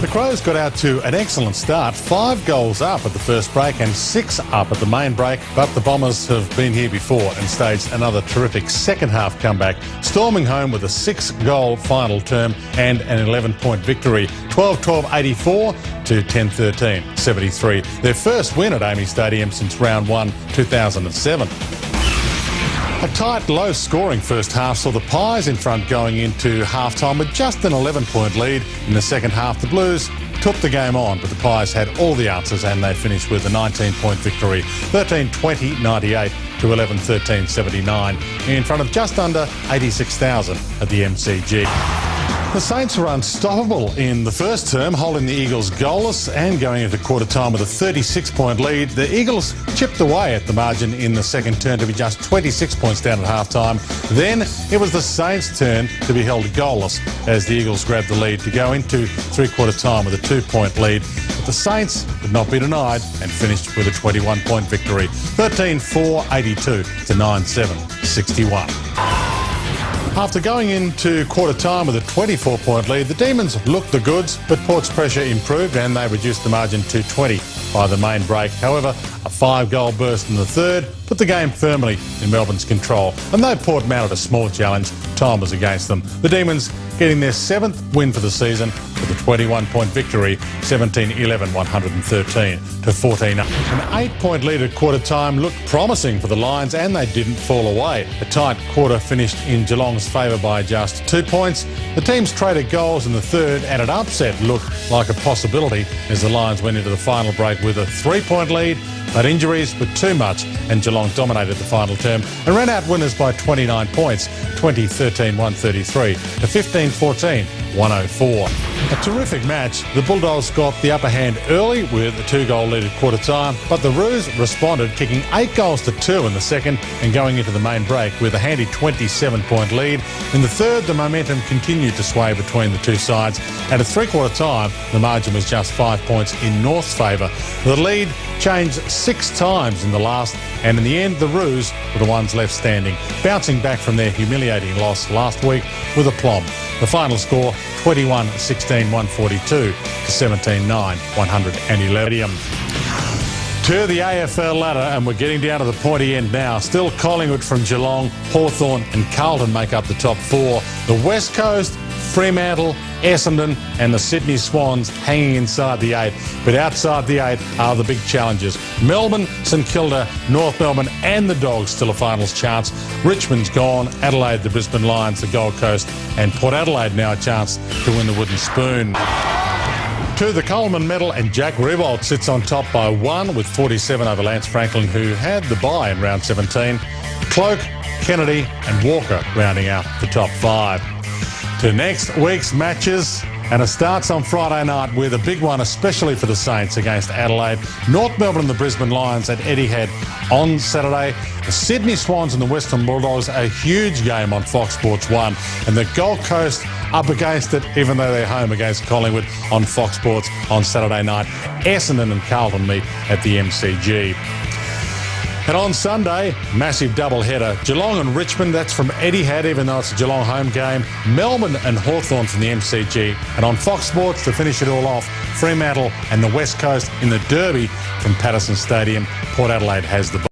The Crows got out to an excellent start, 5 goals up at the first break and 6 up at the main break, but the Bombers have been here before and staged another terrific second half comeback, storming home with a 6-goal final term and an 11-point victory, 12-12-84 to 10-13-73. Their first win at AAMI Stadium since round 1, 2007. A tight, low-scoring first half saw the Pies in front going into half-time with just an 11-point lead. In the second half, the Blues took the game on, but the Pies had all the answers and they finished with a 19-point victory, 13-20-98 to 11-13-79, in front of just under 86,000 at the MCG. The Saints were unstoppable in the first term, holding the Eagles goalless and going into quarter time with a 36-point lead. The Eagles chipped away at the margin in the second term to be just 26 points down at half-time. Then it was the Saints' turn to be held goalless as the Eagles grabbed the lead to go into three-quarter time with a 2-point lead. But the Saints could not be denied and finished with a 21-point victory, 13-4-82 to 9-7-61. After going into quarter time with a 24-point lead, the Demons looked the goods, but Port's pressure improved and they reduced the margin to 20 by the main break. However, a 5-goal burst in the third put the game firmly in Melbourne's control. And though Port mounted a small challenge, time was against them. The Demons getting their 7th win for the season with a 21-point victory, 17-11-113 to 14. An 8-point lead at quarter time looked promising for the Lions and they didn't fall away. A tight quarter finished in Geelong's favour by just 2 points. The teams traded goals in the third and an upset looked like a possibility as the Lions went into the final break with a 3-point lead. But injuries were too much and Geelong dominated the final term and ran out winners by 29 points, 20-13-133 to 15-14-104. A terrific match. The Bulldogs got the upper hand early with a 2-goal lead at quarter time, but the Roos responded, kicking 8 goals to 2 in the second and going into the main break with a handy 27-point lead. In the third, the momentum continued to sway between the two sides, and at three-quarter time, the margin was just 5 points in North's favour. The lead changed 6 times in the last, and in the end, the Roos were the ones left standing, bouncing back from their humiliating loss last week with aplomb. The final score, 21-16-142 to 17-9-111. To the AFL ladder, and we're getting down to the pointy end now. Still Collingwood from Geelong, Hawthorn and Carlton make up the top 4. The West Coast, Fremantle, Essendon and the Sydney Swans hanging inside the 8. But outside the 8 are the big challenges. Melbourne, St Kilda, North Melbourne and the Dogs still a finals chance. Richmond's gone, Adelaide, the Brisbane Lions, the Gold Coast and Port Adelaide now a chance to win the Wooden Spoon. To the Coleman medal and Jack Riewoldt sits on top by 1 with 47 over Lance Franklin, who had the bye in round 17. Cloke, Kennedy and Walker rounding out the top 5. To next week's matches, and it starts on Friday night with a big one, especially for the Saints against Adelaide. North Melbourne and the Brisbane Lions at Etihad on Saturday. The Sydney Swans and the Western Bulldogs, a huge game on Fox Sports 1. And the Gold Coast up against it, even though they're home against Collingwood on Fox Sports on Saturday night. Essendon and Carlton meet at the MCG. And on Sunday, massive double-header. Geelong and Richmond, that's from Etihad, even though it's a Geelong home game. Melbourne and Hawthorn from the MCG. And on Fox Sports, to finish it all off, Fremantle and the West Coast in the Derby from Patterson Stadium. Port Adelaide has the